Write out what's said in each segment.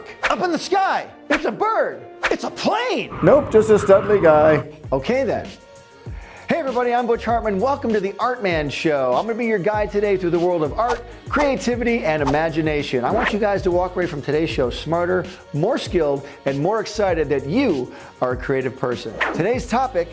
Look, up in the sky. It's a bird. It's a plane. Nope, just a studly guy. Okay then. Hey everybody, I'm Butch Hartman. Welcome to the Art Man Show. I'm going to be your guide today through the world of art, creativity, and imagination. I want you guys to walk away from today's show smarter, more skilled, and more excited that you are a creative person. Today's topic...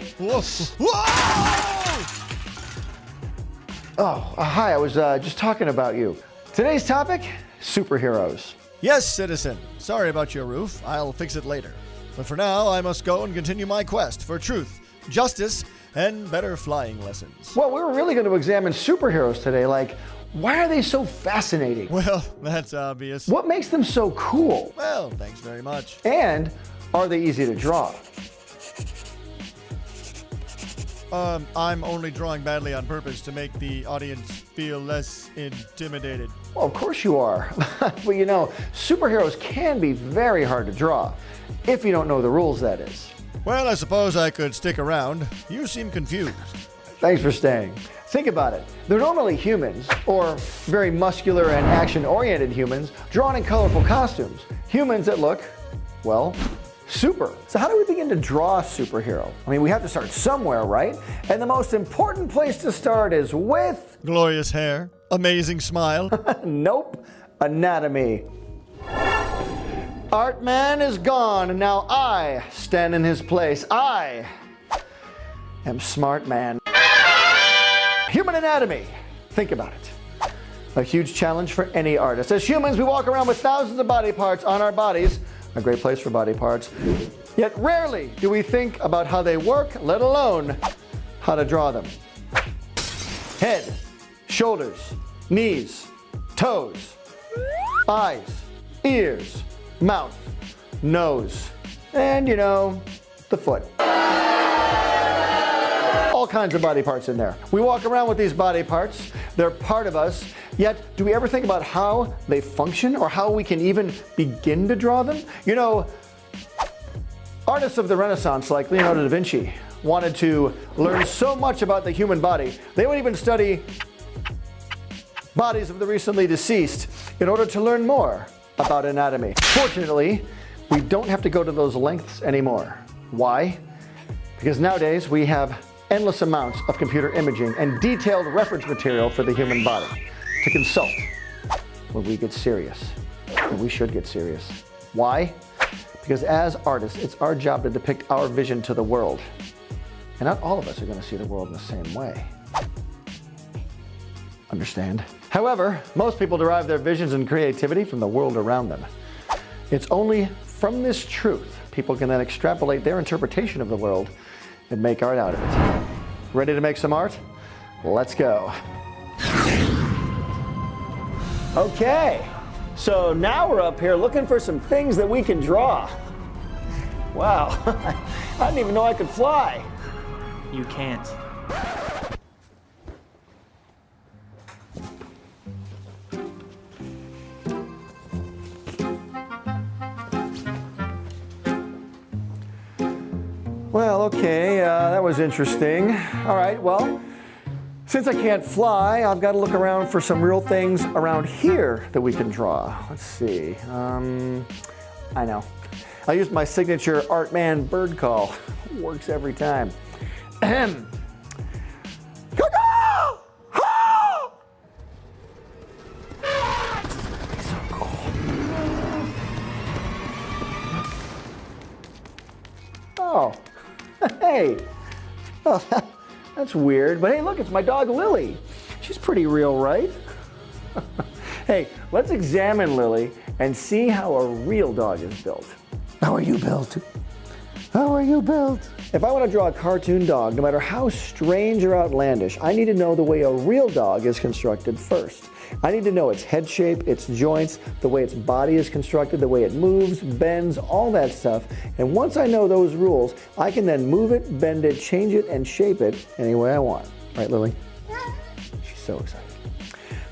Hi, I was just talking about you. Today's topic, superheroes. Yes, citizen. Sorry about your roof. I'll fix it later. But for now, I must go and continue my quest for truth, justice, and better flying lessons. Well, we were really going to examine superheroes today. Like, why are they so fascinating? Well, that's obvious. What makes them so cool? Well, thanks very much. And are they easy to draw? I'm only drawing badly on purpose to make the audience feel less intimidated. Well, of course you are. But you know, superheroes can be very hard to draw. If you don't know the rules, that is. Well, I suppose I could stick around. You seem confused. Thanks for staying. Think about it. They're normally humans, or very muscular and action-oriented humans, drawn in colorful costumes. Humans that look, well, super. So how do we begin to draw a superhero? I mean, we have to start somewhere, right? And the most important place to start is with... Glorious hair, amazing smile. Nope, anatomy. Art Man is gone, and now I stand in his place. I am Smart Man. Human anatomy. Think about it. A huge challenge for any artist. As humans, we walk around with thousands of body parts on our bodies. A great place for body parts. Yet rarely do we think about how they work, let alone how to draw them. Head, shoulders, knees, toes, eyes, ears, mouth, nose, and you know, the foot. All kinds of body parts in there. We walk around with these body parts. They're part of us. Yet, do we ever think about how they function or how we can even begin to draw them? You know, artists of the Renaissance like Leonardo da Vinci wanted to learn so much about the human body, they would even study bodies of the recently deceased in order to learn more about anatomy. Fortunately, we don't have to go to those lengths anymore. Why? Because nowadays we have endless amounts of computer imaging and detailed reference material for the human body to consult when we get serious. And we should get serious. Why? Because as artists, it's our job to depict our vision to the world. And not all of us are going to see the world in the same way. Understand? However, most people derive their visions and creativity from the world around them. It's only from this truth people can then extrapolate their interpretation of the world and make art out of it. Ready to make some art? Let's go. Okay, so now we're up here looking for some things that we can draw. Wow, I didn't even know I could fly. You can't. Well, okay, that was interesting. All right, well, since I can't fly, I've got to look around for some real things around here that we can draw. Let's see. I know. I used my signature Art Man bird call. Works every time. Ahem. So cool. Oh. Hey, oh, that's weird, but hey, look, it's my dog Lily. She's pretty real, right? Hey, let's examine Lily and see how a real dog is built. How are you built? How are you built? If I want to draw a cartoon dog, no matter how strange or outlandish, I need to know the way a real dog is constructed first. I need to know its head shape, its joints, the way its body is constructed, the way it moves, bends, all that stuff. And once I know those rules, I can then move it, bend it, change it, and shape it any way I want. Right, Lily? She's so excited.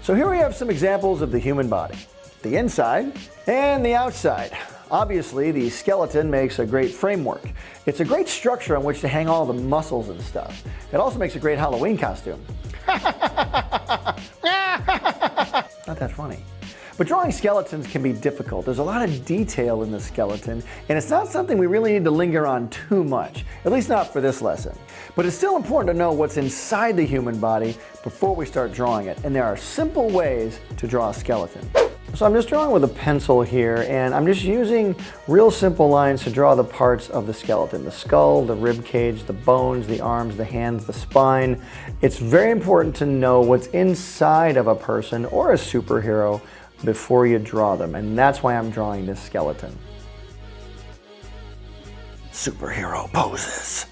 So here we have some examples of the human body. The inside and the outside. Obviously, the skeleton makes a great framework. It's a great structure on which to hang all the muscles and stuff. It also makes a great Halloween costume. Not that funny. But drawing skeletons can be difficult. There's a lot of detail in the skeleton, and it's not something we really need to linger on too much, at least not for this lesson. But it's still important to know what's inside the human body before we start drawing it, and there are simple ways to draw a skeleton. So I'm just drawing with a pencil here, and I'm just using real simple lines to draw the parts of the skeleton. The skull, the rib cage, the bones, the arms, the hands, the spine. It's very important to know what's inside of a person or a superhero before you draw them, and that's why I'm drawing this skeleton. Superhero poses.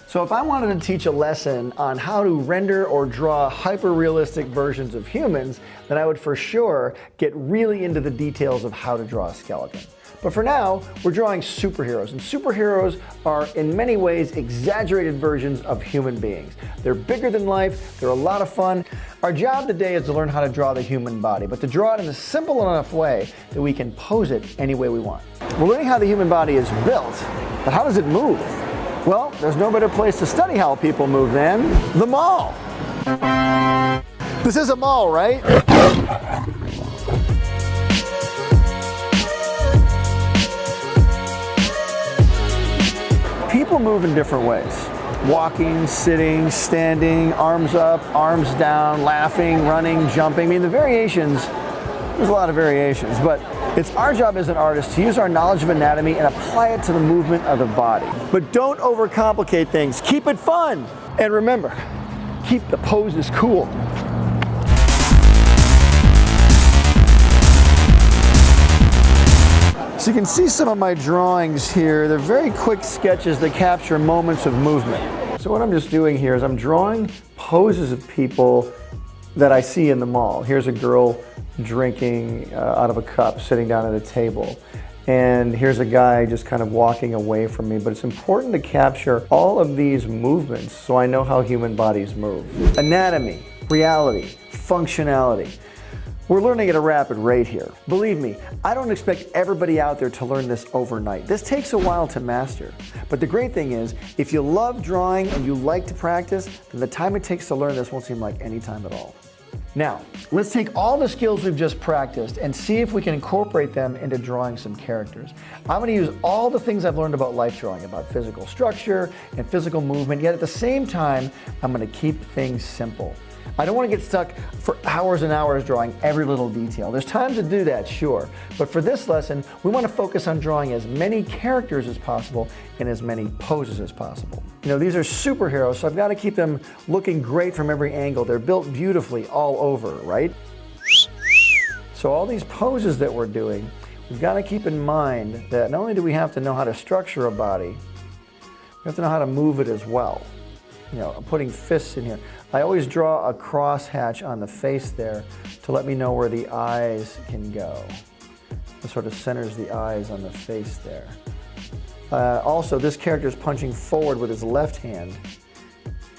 So if I wanted to teach a lesson on how to render or draw hyper-realistic versions of humans, then I would for sure get really into the details of how to draw a skeleton. But for now, we're drawing superheroes, and superheroes are in many ways exaggerated versions of human beings. They're bigger than life, they're a lot of fun. Our job today is to learn how to draw the human body, but to draw it in a simple enough way that we can pose it any way we want. We're learning how the human body is built, but how does it move? Well, there's no better place to study how people move than the mall. This is a mall, right? People move in different ways. Walking, sitting, standing, arms up, arms down, laughing, running, jumping. I mean, the variations, there's a lot of variations, but it's our job as an artist to use our knowledge of anatomy and apply it to the movement of the body. But don't overcomplicate things. Keep it fun. And remember, keep the poses cool. So you can see some of my drawings here. They're very quick sketches that capture moments of movement. So what I'm just doing here is I'm drawing poses of people that I see in the mall. Here's a girl drinking out of a cup, sitting down at a table. And here's a guy just kind of walking away from me. But it's important to capture all of these movements so I know how human bodies move. Anatomy, reality, functionality. We're learning at a rapid rate here. Believe me, I don't expect everybody out there to learn this overnight. This takes a while to master. But the great thing is, if you love drawing and you like to practice, then the time it takes to learn this won't seem like any time at all. Now, let's take all the skills we've just practiced and see if we can incorporate them into drawing some characters. I'm going to use all the things I've learned about life drawing, about physical structure and physical movement, yet at the same time, I'm going to keep things simple. I don't want to get stuck for hours and hours drawing every little detail. There's times to do that, sure, but for this lesson, we want to focus on drawing as many characters as possible and as many poses as possible. You know, these are superheroes, so I've got to keep them looking great from every angle. They're built beautifully all over, right? So all these poses that we're doing, we've got to keep in mind that not only do we have to know how to structure a body, we have to know how to move it as well. You know, I'm putting fists in here. I always draw a crosshatch on the face there to let me know where the eyes can go. It sort of centers the eyes on the face there. Also, this character is punching forward with his left hand.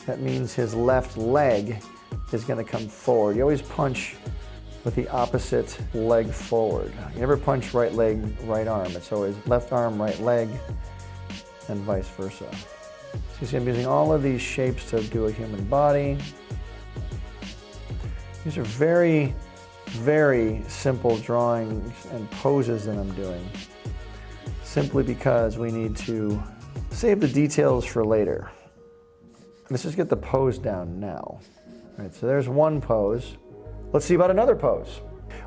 That means his left leg is going to come forward. You always punch with the opposite leg forward. You never punch right leg, right arm. It's always left arm, right leg, and vice versa. So you see I'm using all of these shapes to do a human body. These are very, very simple drawings and poses that I'm doing, simply because we need to save the details for later. Let's just get the pose down now. All right, so there's one pose. Let's see about another pose.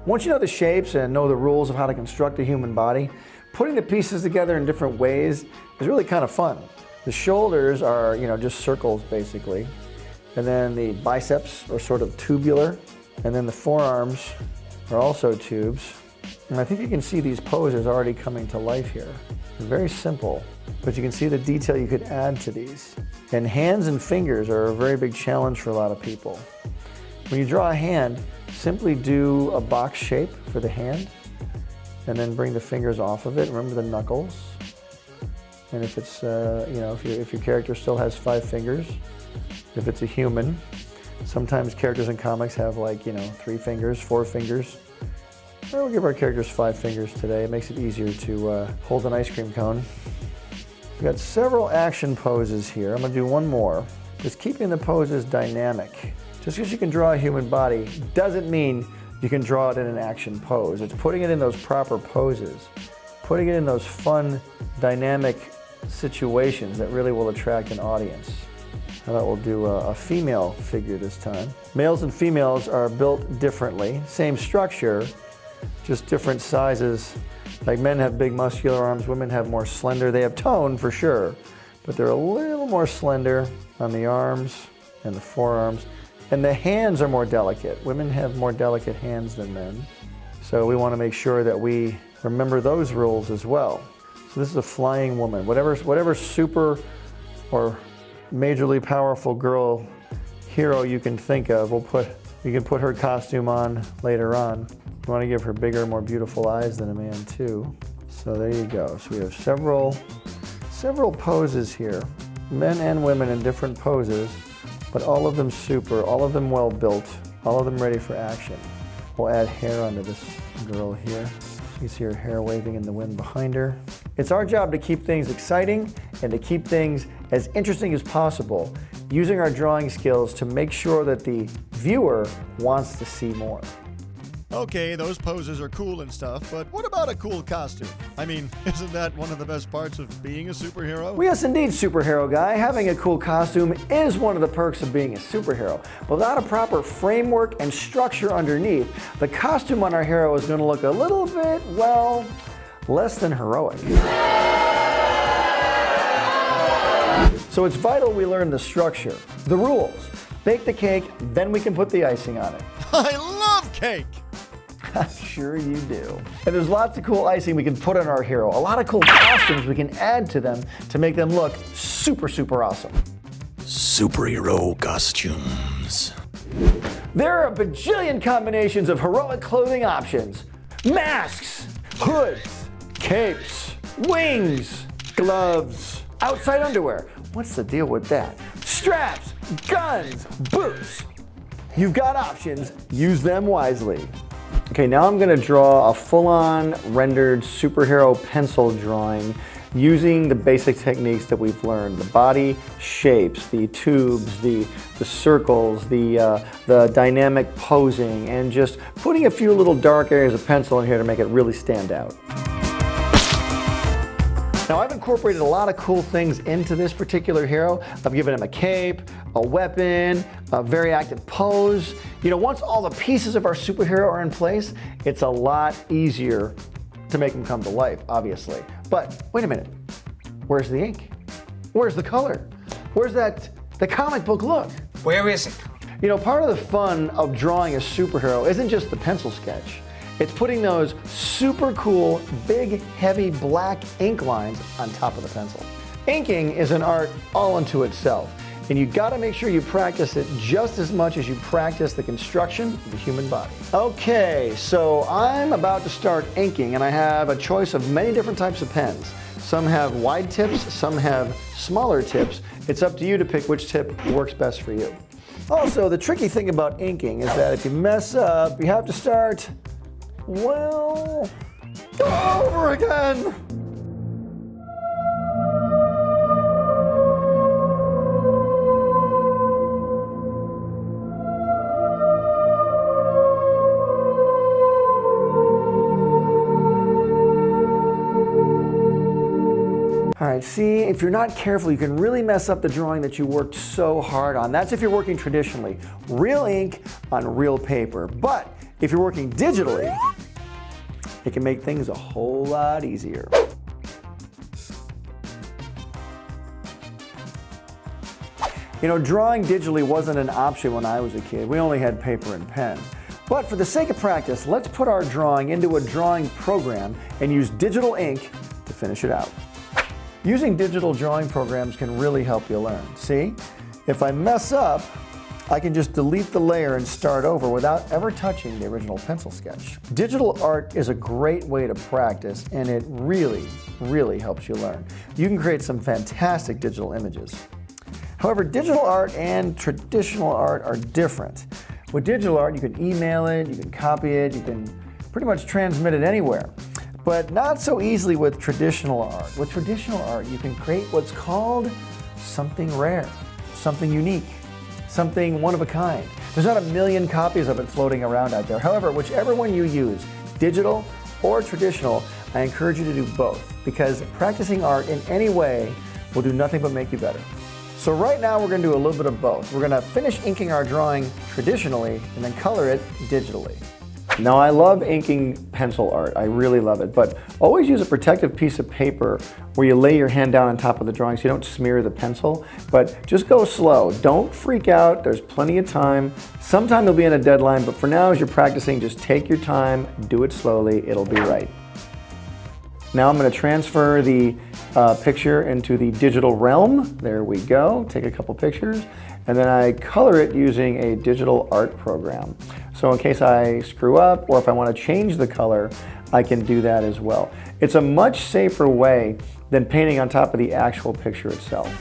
Once you know the shapes and know the rules of how to construct a human body, putting the pieces together in different ways is really kind of fun. The shoulders are, just circles basically. And then the biceps are sort of tubular. And then the forearms are also tubes. And I think you can see these poses already coming to life here. They're very simple, but you can see the detail you could add to these. And hands and fingers are a very big challenge for a lot of people. When you draw a hand, simply do a box shape for the hand, and then bring the fingers off of it. Remember the knuckles. And if it's, if your character still has 5 fingers, if it's a human, sometimes characters in comics have 3 fingers, 4 fingers. We'll give our characters 5 fingers today. It makes it easier to hold an ice cream cone. We've got several action poses here. I'm going to do one more. Just keeping the poses dynamic. Just because you can draw a human body doesn't mean you can draw it in an action pose. It's putting it in those proper poses, putting it in those fun, dynamic situations that really will attract an audience. How about we'll do a female figure this time. Males and females are built differently. Same structure, just different sizes. Like men have big muscular arms, women have more slender. They have tone for sure, but they're a little more slender on the arms and the forearms. And the hands are more delicate. Women have more delicate hands than men. So we want to make sure that we remember those rules as well. So this is a flying woman. Whatever super or majorly powerful girl hero you can think of, you can put her costume on later on. You want to give her bigger, more beautiful eyes than a man too. So there you go. So we have several poses here. Men and women in different poses, but all of them super, all of them well built, all of them ready for action. We'll add hair onto this girl here. You can see her hair waving in the wind behind her. It's our job to keep things exciting and to keep things as interesting as possible, using our drawing skills to make sure that the viewer wants to see more. Okay, those poses are cool and stuff, but what about a cool costume? I mean, isn't that one of the best parts of being a superhero? Well, yes, indeed, superhero guy. Having a cool costume is one of the perks of being a superhero. But without a proper framework and structure underneath, the costume on our hero is going to look a little bit, well, less than heroic. So it's vital we learn the structure, the rules. Bake the cake, then we can put the icing on it. I love cake! I'm sure you do. And there's lots of cool icing we can put on our hero. A lot of cool costumes we can add to them to make them look super, super awesome. Superhero costumes. There are a bajillion combinations of heroic clothing options. Masks, hoods, capes, wings, gloves, outside underwear. What's the deal with that? Straps, guns, boots. You've got options, use them wisely. Okay, now I'm gonna draw a full-on rendered superhero pencil drawing using the basic techniques that we've learned. The body shapes, the tubes, the circles, the dynamic posing, and just putting a few little dark areas of pencil in here to make it really stand out. Now I've incorporated a lot of cool things into this particular hero. I've given him a cape, a weapon, a very active pose. You know, once all the pieces of our superhero are in place, it's a lot easier to make him come to life, obviously. But wait a minute, where's the ink? Where's the color? Where's the comic book look? Where is it? You know, part of the fun of drawing a superhero isn't just the pencil sketch. It's putting those super cool, big, heavy black ink lines on top of the pencil. Inking is an art all unto itself, and you gotta make sure you practice it just as much as you practice the construction of the human body. Okay, so I'm about to start inking, and I have a choice of many different types of pens. Some have wide tips, some have smaller tips. It's up to you to pick which tip works best for you. Also, the tricky thing about inking is that if you mess up, you have to start, well, over again. All right, see, if you're not careful, you can really mess up the drawing that you worked so hard on. That's if you're working traditionally. Real ink on real paper. But if you're working digitally, it can make things a whole lot easier. You know, drawing digitally wasn't an option when I was a kid. We only had paper and pen. But for the sake of practice, let's put our drawing into a drawing program and use digital ink to finish it out. Using digital drawing programs can really help you learn. See, if I mess up, I can just delete the layer and start over without ever touching the original pencil sketch. Digital art is a great way to practice, and it really, really helps you learn. You can create some fantastic digital images. However, digital art and traditional art are different. With digital art, you can email it, you can copy it, you can pretty much transmit it anywhere. But not so easily with traditional art. With traditional art, you can create what's called something rare, something unique, something one of a kind. There's not a million copies of it floating around out there. However, whichever one you use, digital or traditional, I encourage you to do both because practicing art in any way will do nothing but make you better. So right now we're going to do a little bit of both. We're going to finish inking our drawing traditionally and then color it digitally. Now I love inking pencil art, I really love it, but always use a protective piece of paper where you lay your hand down on top of the drawing so you don't smear the pencil, but just go slow. Don't freak out, there's plenty of time. Sometime you'll be in a deadline, but for now as you're practicing, just take your time, do it slowly, it'll be right. Now I'm going to transfer the picture into the digital realm. There we go, take a couple pictures, and then I color it using a digital art program. So in case I screw up or if I want to change the color, I can do that as well. It's a much safer way than painting on top of the actual picture itself.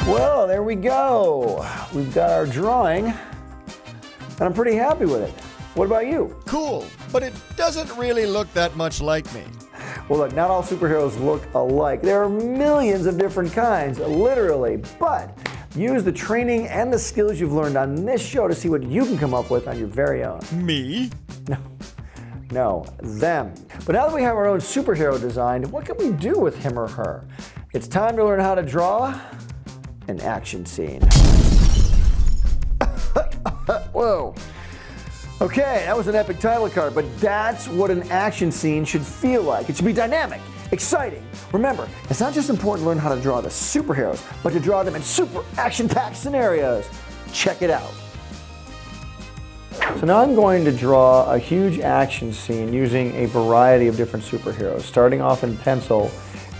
Well, there we go. We've got our drawing, and I'm pretty happy with it. What about you? Cool, but it doesn't really look that much like me. Well, look, not all superheroes look alike. There are millions of different kinds, literally, but use the training and the skills you've learned on this show to see what you can come up with on your very own. Me? No, them. But now that we have our own superhero designed, what can we do with him or her? It's time to learn how to draw an action scene. Whoa. Okay, that was an epic title card, but that's what an action scene should feel like. It should be dynamic, exciting. Remember, it's not just important to learn how to draw the superheroes, but to draw them in super action-packed scenarios. Check it out. So now I'm going to draw a huge action scene using a variety of different superheroes, starting off in pencil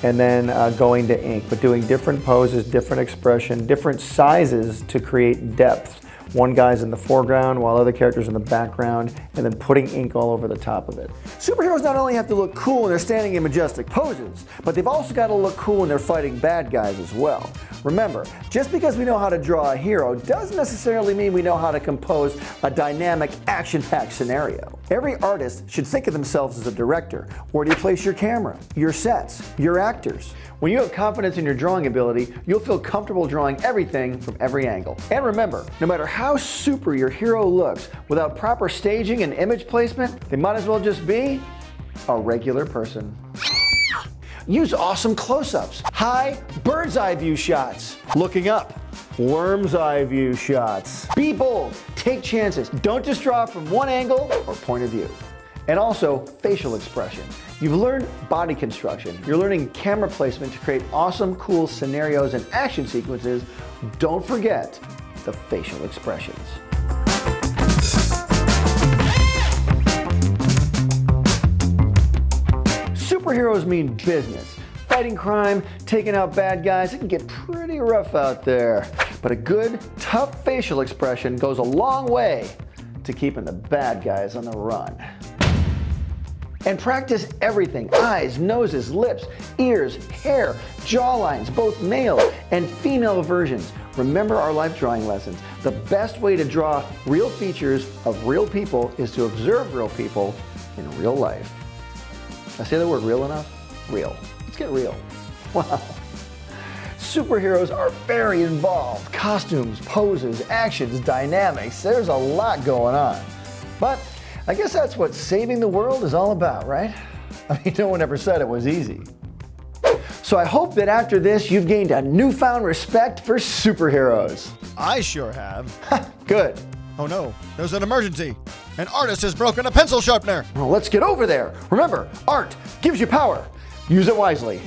and then going to ink, but doing different poses, different expression, different sizes to create depth. One guy's in the foreground while other characters in the background, and then putting ink all over the top of it. Superheroes not only have to look cool when they're standing in majestic poses, but they've also got to look cool when they're fighting bad guys as well. Remember, just because we know how to draw a hero doesn't necessarily mean we know how to compose a dynamic, action-packed scenario. Every artist should think of themselves as a director. Where do you place your camera, your sets, your actors? When you have confidence in your drawing ability, you'll feel comfortable drawing everything from every angle. And remember, no matter how super your hero looks, without proper staging and image placement, they might as well just be a regular person. Use awesome close-ups, high bird's eye view shots, looking up, worm's eye view shots. Be bold, take chances, don't just draw from one angle or point of view. And also facial expression. You've learned body construction, you're learning camera placement to create awesome, cool scenarios and action sequences. Don't forget the facial expressions. Superheroes mean business. Fighting crime, taking out bad guys, it can get pretty rough out there. But a good, tough facial expression goes a long way to keeping the bad guys on the run. And practice everything: eyes, noses, lips, ears, hair, jawlines, both male and female versions. Remember our life drawing lessons. The best way to draw real features of real people is to observe real people in real life. Did I say the word real enough? Real. Let's get real. Wow. Superheroes are very involved. Costumes, poses, actions, dynamics. There's a lot going on. But I guess that's what saving the world is all about, right? I mean, no one ever said it was easy. So I hope that after this, you've gained a newfound respect for superheroes. I sure have. Good. Oh no, there's an emergency. An artist has broken a pencil sharpener. Well, let's get over there. Remember, art gives you power. Use it wisely.